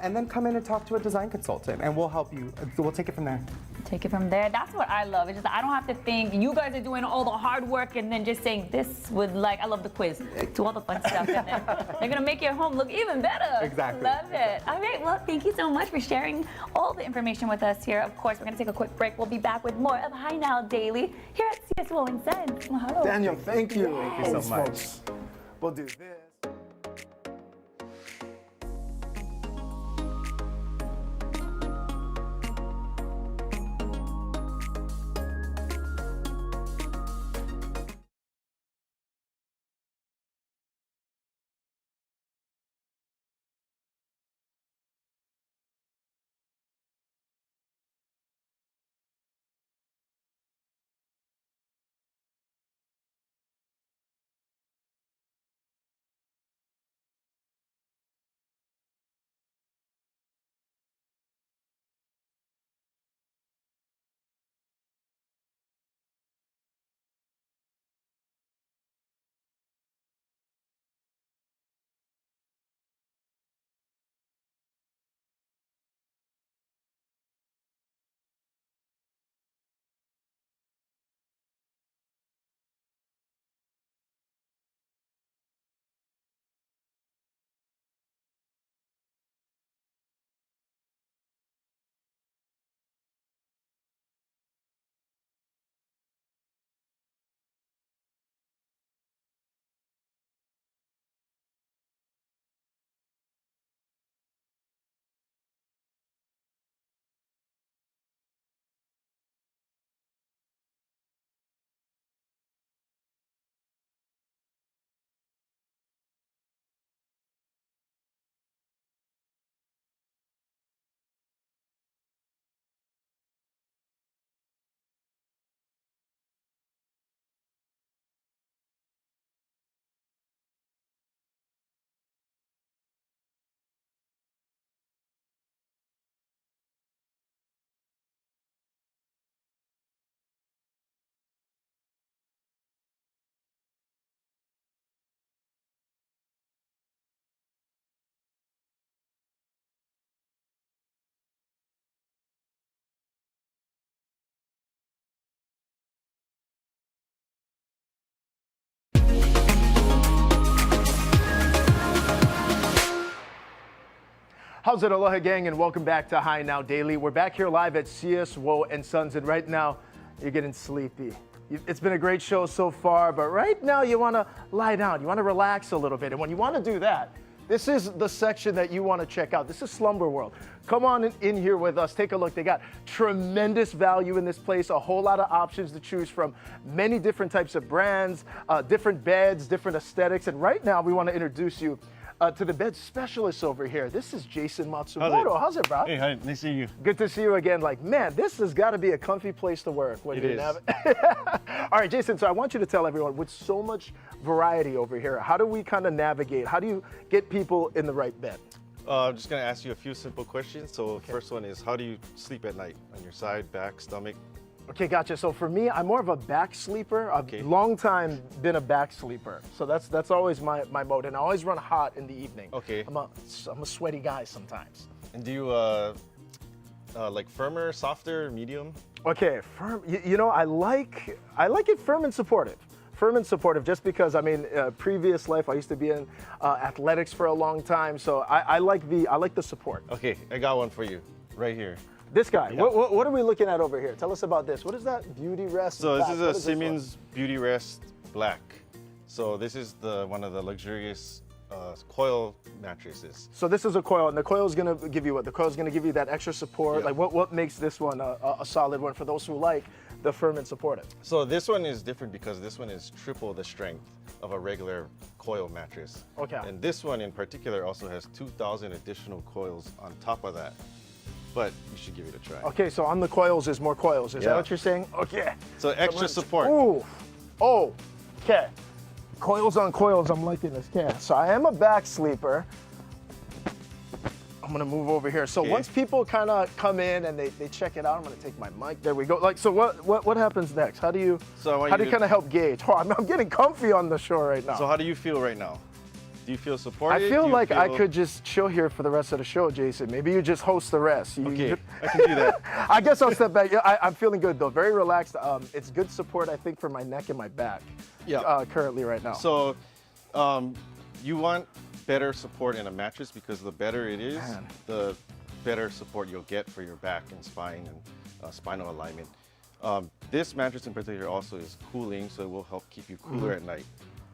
Speaker 8: and then come in and talk to a design consultant, and we'll help you. We'll take it from there.
Speaker 4: Take it from there. That's what I love. It's just I don't have to think. You guys are doing all the hard work and then just saying this would I love the quiz. Do all the fun stuff, and then they're gonna make your home look even better.
Speaker 8: Exactly.
Speaker 4: Love it. All right. Well, thank you so much for sharing all the information with us here. Of course, we're gonna take a quick break. We'll be back with more of Hi Now Daily here at CSWO and Sons. Mahalo.
Speaker 2: Daniel, thank you.
Speaker 8: Thank you so much.
Speaker 2: Folks. We'll do this. How's it, Aloha gang, and welcome back to Hi Now Daily. We're back here live at CSWO and Sons, and right now you're getting sleepy. It's been a great show so far, but right now you want to lie down, you want to relax a little bit, and when you want to do that, this is the section that you want to check out. This is Slumber World. Come on in here with us. Take a look. They got tremendous value in this place, a whole lot of options to choose from, many different types of brands, different beds, different aesthetics, and right now we want to introduce you to the bed specialist over here. This is Jason Matsumoto. How's it, bro?
Speaker 9: Hey, hi, nice to see you.
Speaker 2: Good to see you again. Like, man, this has got to be a comfy place to work. When
Speaker 9: It
Speaker 2: you
Speaker 9: is.
Speaker 2: have it. All right, Jason, so I want you to tell everyone, with so much variety over here, how do we kind of navigate? How do you get people in the right bed?
Speaker 9: I'm just gonna ask you a few simple questions. So first one is, how do you sleep at night? On your side, back, stomach?
Speaker 2: Okay, gotcha. So for me, I'm more of a back sleeper. I've long time been a back sleeper. So that's always my mode. And I always run hot in the evening.
Speaker 9: Okay.
Speaker 2: I'm a sweaty guy sometimes.
Speaker 9: And do you like firmer, softer, medium?
Speaker 2: Okay, firm. You know, I like it firm and supportive. Firm and supportive, just because I mean, previous life I used to be in athletics for a long time, so I like the support.
Speaker 9: Okay, I got one for you right here.
Speaker 2: This guy.
Speaker 9: Yeah.
Speaker 2: What are we looking at over here? Tell us about this. What is that? Beauty Rest.
Speaker 9: So
Speaker 2: Black.
Speaker 9: this is
Speaker 2: What
Speaker 9: a
Speaker 2: this
Speaker 9: Siemens Beauty Rest Black. So this is one of the luxurious coil mattresses.
Speaker 2: So this is a coil, and the coil is going to give you what? The coil is going to give you that extra support.
Speaker 9: Yeah.
Speaker 2: Like what makes this one a solid one for those who like the firm and supportive?
Speaker 9: So this one is different because this one is triple the strength of a regular coil mattress.
Speaker 2: Okay.
Speaker 9: And this one in particular also has 2,000 additional coils on top of that. But you should give it a try.
Speaker 2: Okay, so on the coils is more coils. Is that
Speaker 9: Yeah.
Speaker 2: what you're saying? Okay.
Speaker 9: So extra support.
Speaker 2: Ooh. Oh. Okay. Coils on coils. I'm liking this. Okay. So I am a back sleeper. I'm gonna move over here. So
Speaker 9: Okay.
Speaker 2: once people kind of come in and they check it out, I'm gonna take my mic. There we go. Like, so what happens next? How do you
Speaker 9: So I want
Speaker 2: how
Speaker 9: you
Speaker 2: do you
Speaker 9: to-
Speaker 2: kind of help gauge? Oh, I'm getting comfy on the shore right now.
Speaker 9: So how do you feel right now? Do you feel supported?
Speaker 2: I
Speaker 9: Do
Speaker 2: feel
Speaker 9: you
Speaker 2: like I
Speaker 9: feel-
Speaker 2: could just chill here for the rest of the show, Jason. Maybe you just host the rest.
Speaker 9: Okay, I can do that.
Speaker 2: I guess I'll step back. Yeah, I'm feeling good though. Very relaxed. It's good support, I think, for my neck and my back.
Speaker 9: Yeah.
Speaker 2: Currently, right now.
Speaker 9: So you want better support in a mattress because the better it is,
Speaker 2: Man.
Speaker 9: the better support you'll get for your back and spine and spinal alignment. This mattress in particular also is cooling, so it will help keep you cooler
Speaker 2: Mm-hmm.
Speaker 9: at night.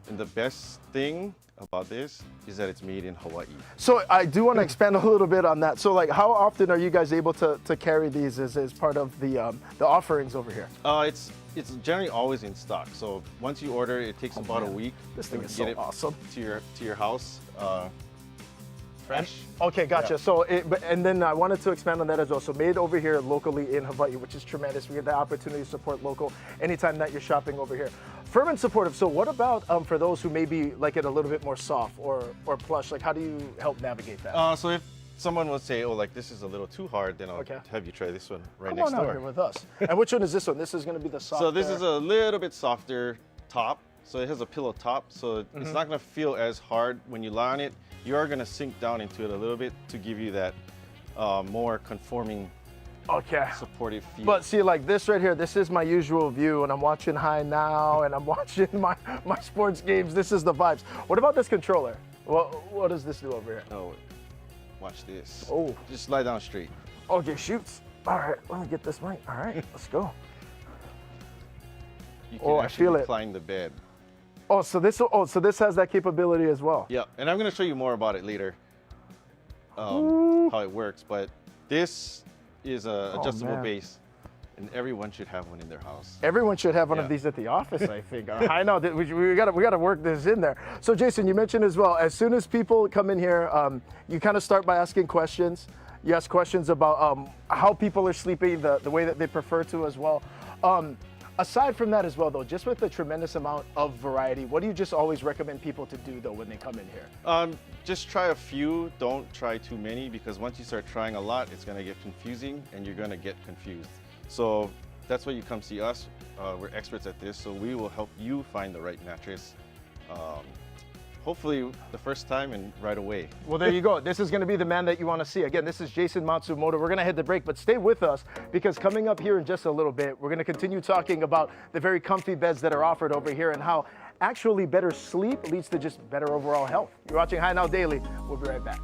Speaker 9: And the best thing about this is that it's made in Hawaii.
Speaker 2: So I do want to expand a little bit on that. So like, how often are you guys able to carry these as part of the offerings over here?
Speaker 9: It's generally always in stock. So once you order, it takes about a
Speaker 2: man.
Speaker 9: week.
Speaker 2: This thing
Speaker 9: to
Speaker 2: is
Speaker 9: get
Speaker 2: so
Speaker 9: it
Speaker 2: awesome.
Speaker 9: to your house. Fresh.
Speaker 2: Okay, gotcha.
Speaker 9: Yeah.
Speaker 2: So, and then I wanted to expand on that as well. So, made over here locally in Hawaii, which is tremendous. We get the opportunity to support local anytime that you're shopping over here. Firm and supportive. So, what about for those who maybe like it a little bit more soft or plush? Like, how do you help navigate that?
Speaker 9: So if someone would say, "Oh, like this is a little too hard," then I'll
Speaker 2: Okay.
Speaker 9: have you try this one right
Speaker 2: Come
Speaker 9: next
Speaker 2: on out
Speaker 9: door.
Speaker 2: here with us. And which one is this one? This is going to be the soft.
Speaker 9: So this is a little bit softer top. So it has a pillow top, so it's not going to feel as hard when you lie on it. You are going to sink down into it a little bit to give you that more conforming,
Speaker 2: okay.
Speaker 9: supportive feel.
Speaker 2: But see, like this right here, this is my usual view, and I'm watching High Now, and I'm watching my sports games. This is the vibes. What about this controller? What does this do over here?
Speaker 9: Oh, watch this.
Speaker 2: Oh.
Speaker 9: Just lie down straight.
Speaker 2: Okay, shoots. All right, let me get this mic. All right, let's go.
Speaker 9: You can
Speaker 2: Oh, I
Speaker 9: actually
Speaker 2: feel it.
Speaker 9: recline the bed.
Speaker 2: Oh, so this has that capability as well.
Speaker 9: Yeah, and I'm going to show you more about it later, how it works. But this is a adjustable
Speaker 2: man.
Speaker 9: base, and everyone should have one in their house.
Speaker 2: Everyone should have one of
Speaker 9: Yeah.
Speaker 2: these at the office, I think. I know that we got to work this in there. So, Jason, you mentioned as well, as soon as people come in here, you kind of start by asking questions. You ask questions about how people are sleeping, the way that they prefer to as well. Aside from that as well, though, just with the tremendous amount of variety, what do you just always recommend people to do, though, when they come in here?
Speaker 9: Just try a few. Don't try too many because once you start trying a lot, it's going to get confusing and you're going to get confused. So that's why you come see us. We're experts at this, so we will help you find the right mattress. Hopefully the first time and right away.
Speaker 2: Well, there you go. This is going to be the man that you want to see. Again, this is Jason Matsumoto. We're going to hit the break, but stay with us because coming up here in just a little bit, we're going to continue talking about the very comfy beds that are offered over here and how actually better sleep leads to just better overall health. You're watching High Now Daily. We'll be right back.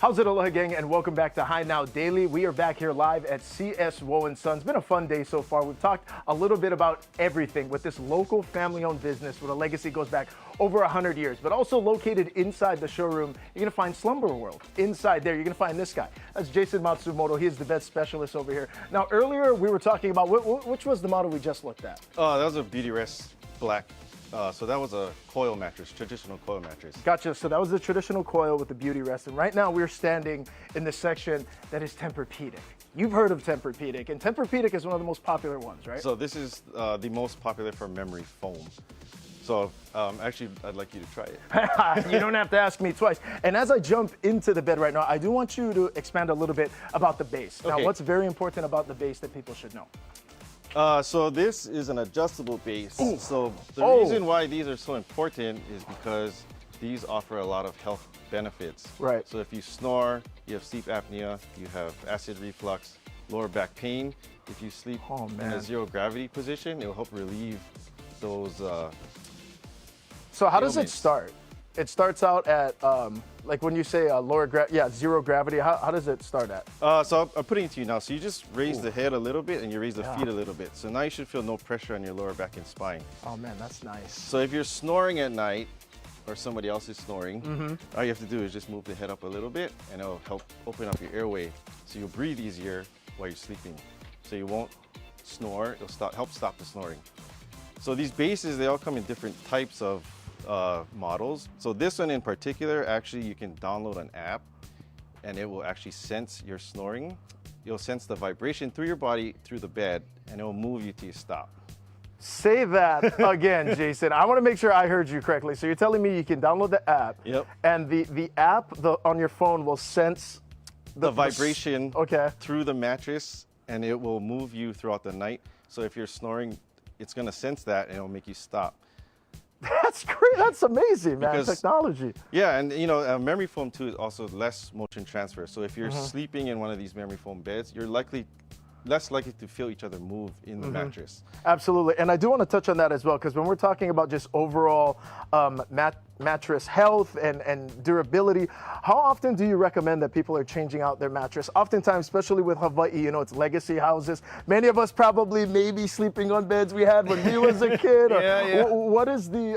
Speaker 2: How's it, Aloha gang, and welcome back to High Now Daily. We are back here live at CS Woe & Sons. It's been a fun day so far. We've talked a little bit about everything with this local family-owned business where the legacy goes back over 100 years, but also located inside the showroom. You're gonna find Slumber World. Inside there, you're gonna find this guy. That's Jason Matsumoto. He is the bed specialist over here. Now, earlier we were talking about, which was the model we just looked at?
Speaker 9: Oh, that was a Beauty Rest Black. So that was a coil mattress, traditional coil mattress.
Speaker 2: Gotcha. So that was the traditional coil with the Beauty Rest. And right now we're standing in the section that is Tempur-Pedic. You've heard of Tempur-Pedic, and Tempur-Pedic is one of the most popular ones, right?
Speaker 9: So this is the most popular for memory foam. So actually, I'd like you to try it.
Speaker 2: You don't have to ask me twice. And as I jump into the bed right now, I do want you to expand a little bit about the base. Now,
Speaker 9: Okay.
Speaker 2: what's very important about the base that people should know?
Speaker 9: So this is an adjustable base.
Speaker 2: Ooh.
Speaker 9: So the
Speaker 2: Oh.
Speaker 9: reason why these are so important is because these offer a lot of health benefits.
Speaker 2: Right.
Speaker 9: So if you snore, you have sleep apnea, you have acid reflux, lower back pain. If you sleep
Speaker 2: Oh,
Speaker 9: in
Speaker 2: man.
Speaker 9: a zero gravity position, it will help relieve those.
Speaker 2: So how does it
Speaker 9: ailments.
Speaker 2: start? It starts out at, like when you say zero gravity, how does it start at?
Speaker 9: So I'm putting it to you now. So you just raise the head a little bit and you raise the feet a little bit. So now you should feel no pressure on your lower back and spine.
Speaker 2: Oh man, that's nice.
Speaker 9: So if you're snoring at night or somebody else is snoring, all you have to do is just move the head up a little bit and it'll help open up your airway so you'll breathe easier while you're sleeping. So you won't snore, it'll help stop the snoring. So these bases, they all come in different types of models. So this one in particular, actually you can download an app and it will actually sense your snoring. You'll sense the vibration through your body, through the bed, and it will move you till you stop.
Speaker 2: Say that again, Jason. I want to make sure I heard you correctly. So you're telling me you can download the app,
Speaker 9: Yep.
Speaker 2: and the app on your phone will sense
Speaker 9: The vibration
Speaker 2: Okay.
Speaker 9: through the mattress, and it will move you throughout the night. So if you're snoring, it's gonna sense that and it'll make you stop.
Speaker 2: That's great. That's amazing, man.
Speaker 9: Because-
Speaker 2: Technology.
Speaker 9: Yeah, and you know, memory foam too is also less motion transfer. So if you're sleeping in one of these memory foam beds, you're less likely to feel each other move in the mattress.
Speaker 2: Absolutely. And I do want to touch on that as well, because when we're talking about just overall mattress health and durability, how often do you recommend that people are changing out their mattress? Oftentimes, especially with Hawaii, you know, it's legacy houses. Many of us probably maybe sleeping on beds we had when we was a kid. Or
Speaker 9: Yeah.
Speaker 2: What is the,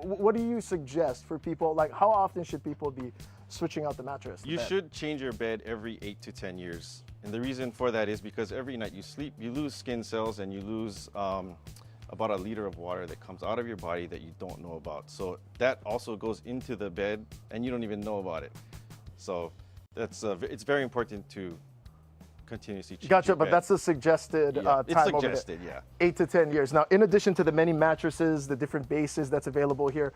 Speaker 2: what do you suggest for people? Like, how often should people be switching out the mattress?
Speaker 9: You should change your bed every 8 to 10 years. And the reason for that is because every night you sleep, you lose skin cells and you lose about a liter of water that comes out of your body that you don't know about. So that also goes into the bed and you don't even know about it. So that's it's very important to continuously change
Speaker 2: Gotcha,
Speaker 9: your
Speaker 2: but
Speaker 9: bed.
Speaker 2: that's the suggested
Speaker 9: Yeah,
Speaker 2: time
Speaker 9: it's
Speaker 2: over there.
Speaker 9: suggested, yeah.
Speaker 2: 8 to 10 years. Now, in addition to the many mattresses, the different bases that's available here,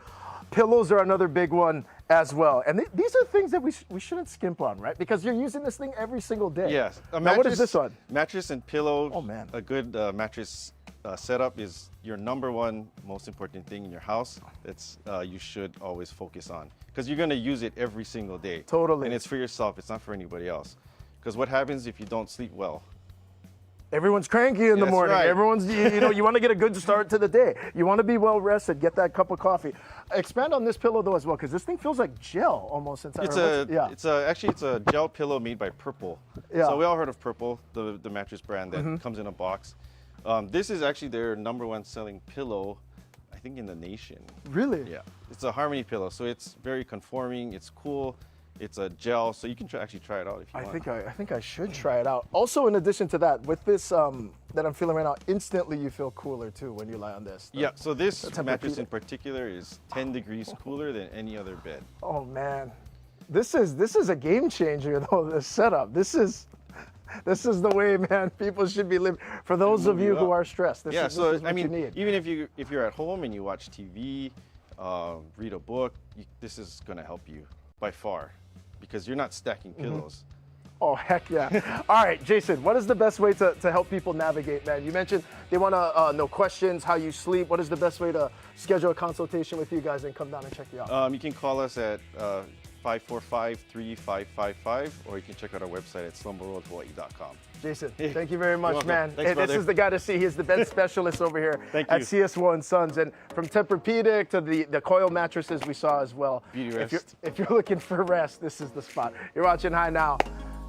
Speaker 2: pillows are another big one as well. And these are things that we shouldn't skimp on, right? Because you're using this thing every single day.
Speaker 9: Yes.
Speaker 2: Now, what is this one?
Speaker 9: Mattress and pillow.
Speaker 2: Oh, man.
Speaker 9: A good mattress setup is your number one most important thing in your house. That's you should always focus on because you're going to use it every single day.
Speaker 2: Totally.
Speaker 9: And it's for yourself. It's not for anybody else. Because what happens if you don't sleep well?
Speaker 2: Everyone's cranky in the
Speaker 9: That's
Speaker 2: morning.
Speaker 9: right.
Speaker 2: Everyone's, you want to get a good start to the day. You want to be well rested, get that cup of coffee. Expand on this pillow though as well, because this thing feels like gel almost inside.
Speaker 9: Actually it's a gel pillow made by Purple.
Speaker 2: Yeah.
Speaker 9: So we all heard of Purple, the mattress brand that comes in a box. This is actually their number one selling pillow, I think, in the nation.
Speaker 2: Really?
Speaker 9: Yeah. It's a Harmony pillow, so it's very conforming. It's cool. It's a gel, so you can actually try it out if you want.
Speaker 2: I think I should try it out. Also, in addition to that, with this that I'm feeling right now, instantly you feel cooler too when you lie on this.
Speaker 9: Yeah, so this
Speaker 2: Tempur-Pedic.
Speaker 9: mattress in particular is 10 degrees cooler than any other bed.
Speaker 2: Oh man, this is a game changer though. This setup, this is the way, man. People should be living. For those of you who are stressed, this is what you need.
Speaker 9: Even if you're at home and you watch TV, read a book, this is going to help you by far, because you're not stacking pillows.
Speaker 2: Oh, heck yeah. All right, Jason, what is the best way to help people navigate, man? You mentioned they want to know questions, how you sleep. What is the best way to schedule a consultation with you guys and come down and check you out?
Speaker 9: You can call us at 545-3555, or you can check out our website at slumberworldhawaii.com.
Speaker 2: Jason, thank you very much,
Speaker 9: welcome.
Speaker 2: man.
Speaker 9: Thanks,
Speaker 2: Hey, this
Speaker 9: brother.
Speaker 2: is the guy to see. He's the bed specialist over here
Speaker 9: Thank
Speaker 2: at
Speaker 9: you.
Speaker 2: CS Woe & Sons. And from Tempur-Pedic to the coil mattresses we saw as well.
Speaker 9: Beauty rest.
Speaker 2: If you're looking for rest, this is the spot. You're watching High Now.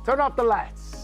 Speaker 2: Turn off the lights.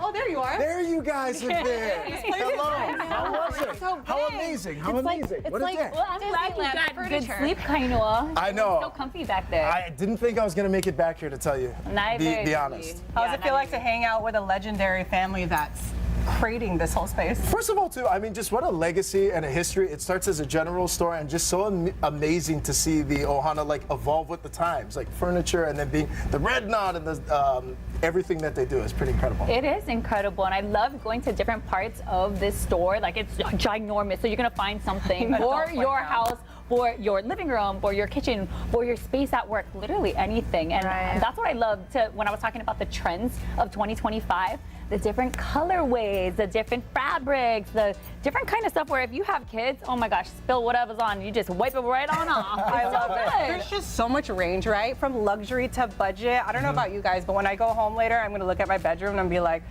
Speaker 6: Oh, there you are.
Speaker 2: There you guys have been. Hello. How was it? How amazing. How amazing. What a day.
Speaker 4: Well, I'm glad you got good sleep, Kainoa.
Speaker 2: I know.
Speaker 4: So comfy back there.
Speaker 2: I didn't think I was going to make it back here, to tell you.
Speaker 4: Neither
Speaker 2: Be
Speaker 4: did
Speaker 2: honest.
Speaker 4: we.
Speaker 6: How does
Speaker 4: Yeah,
Speaker 6: it feel like
Speaker 4: neither
Speaker 6: to hang out with a legendary family that's creating this whole space?
Speaker 2: First of all, too, I mean, just what a legacy and a history. It starts as a general store, and just so amazing to see the Ohana like evolve with the times, like furniture, and then being the red knot and the everything that they do is pretty incredible.
Speaker 4: It is incredible, and I love going to different parts of this store. Like, it's ginormous, so you're gonna find something for your house, for your living room, for your kitchen, for your space at work, literally anything. And that's what I love when I was talking about the trends of 2025. The different colorways, the different fabrics, the different kind of stuff where if you have kids, oh my gosh, spill whatever's on, you just wipe it right on off.
Speaker 6: I love it.
Speaker 4: Good.
Speaker 6: There's just so much range, right? From luxury to budget. I don't know about you guys, but when I go home later, I'm gonna look at my bedroom and be like,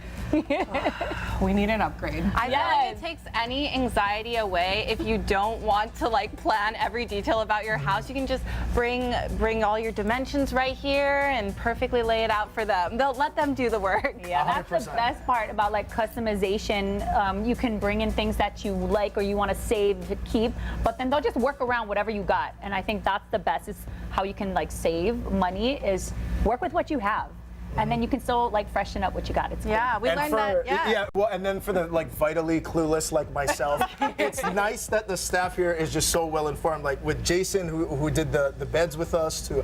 Speaker 6: we need an upgrade.
Speaker 3: I feel like it takes any anxiety away if you don't want to like plan every detail about your house. You can just bring all your dimensions right here and perfectly lay it out for them. They'll let them do the work.
Speaker 4: Yeah, that's the best part about like customization. You can bring in things that you like or you want to save to keep, but then they'll just work around whatever you got. And I think that's the best, is how you can like save money, is work with what you have. And then you can still like freshen up what you got. It's cool.
Speaker 3: Yeah, we learned that. Yeah.
Speaker 2: Well, and then for the like vitally clueless like myself, it's nice that the staff here is just so well informed. Like with Jason, who did the beds with us, to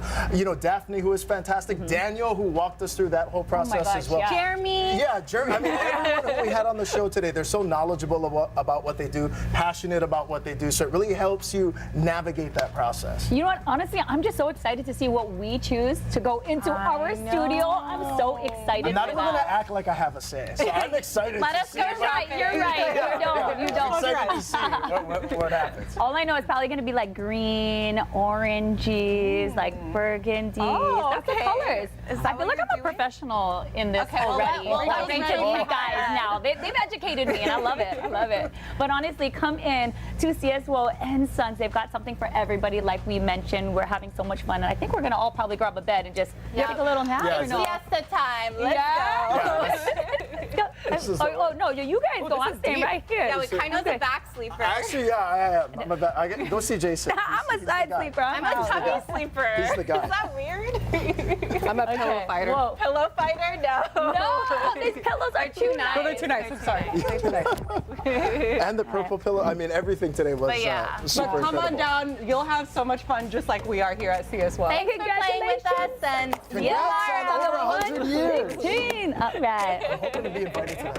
Speaker 2: Daphne, who was fantastic, Daniel, who walked us through that whole process as well.
Speaker 4: yeah.
Speaker 3: Jeremy.
Speaker 2: Yeah, Jeremy. I mean, everyone who we had on the show today, they're so knowledgeable about what they do, passionate about what they do. So it really helps you navigate that process.
Speaker 4: You know what? Honestly, I'm just so excited to see what we choose to go into our studio. I'm so excited
Speaker 2: I'm not
Speaker 4: for
Speaker 2: even gonna
Speaker 4: that.
Speaker 2: act like I have a say, so I'm excited
Speaker 3: Let
Speaker 2: to
Speaker 3: us
Speaker 2: see.
Speaker 3: go
Speaker 4: You're right. You're right. You don't. You
Speaker 2: I'm
Speaker 4: don't.
Speaker 2: excited to see what happens.
Speaker 4: All I know is probably gonna be like green, oranges, like burgundy.
Speaker 3: Oh,
Speaker 4: That's the
Speaker 3: okay.
Speaker 4: colors.
Speaker 3: Is
Speaker 4: I
Speaker 3: that
Speaker 4: feel
Speaker 3: what
Speaker 4: like
Speaker 3: you're
Speaker 4: I'm a
Speaker 3: doing?
Speaker 4: professional in this
Speaker 3: Okay, well,
Speaker 4: already.
Speaker 3: we'll
Speaker 4: Like,
Speaker 3: let
Speaker 4: to
Speaker 3: you
Speaker 4: you guys
Speaker 3: have
Speaker 4: now. They've educated me, and I love it. I love it. But honestly, come in to CSWO and Sons. They've got something for everybody. Like we mentioned, we're having so much fun, and I think we're gonna all probably grab a bed and just take a little nap.
Speaker 2: Yeah,
Speaker 4: or no?
Speaker 3: Siesta time. Let's
Speaker 4: Yeah.
Speaker 2: This is
Speaker 4: oh no, you guys go. I'm staying right here.
Speaker 3: go. Yeah, we kind of
Speaker 4: Okay.
Speaker 3: a back sleeper.
Speaker 2: Actually, yeah, I am. Go see Jason.
Speaker 4: I'm a side sleeper.
Speaker 3: I'm a tummy sleeper.
Speaker 2: He's the guy.
Speaker 3: Is that weird?
Speaker 6: I'm a pillow fighter.
Speaker 4: Whoa.
Speaker 3: Pillow fighter? No.
Speaker 4: No, these pillows are too nice.
Speaker 6: Oh, they're too nice. I'm sorry. They're too nice.
Speaker 2: And the purple pillow. I mean, everything today was
Speaker 3: But yeah.
Speaker 2: super
Speaker 6: But come on
Speaker 2: incredible.
Speaker 6: down. You'll have so much fun just like we are here at CSWO.
Speaker 3: Thanks for playing with us and
Speaker 2: Congrats on over 100 years.
Speaker 4: 16. All right.
Speaker 2: Hoping to be invited to that.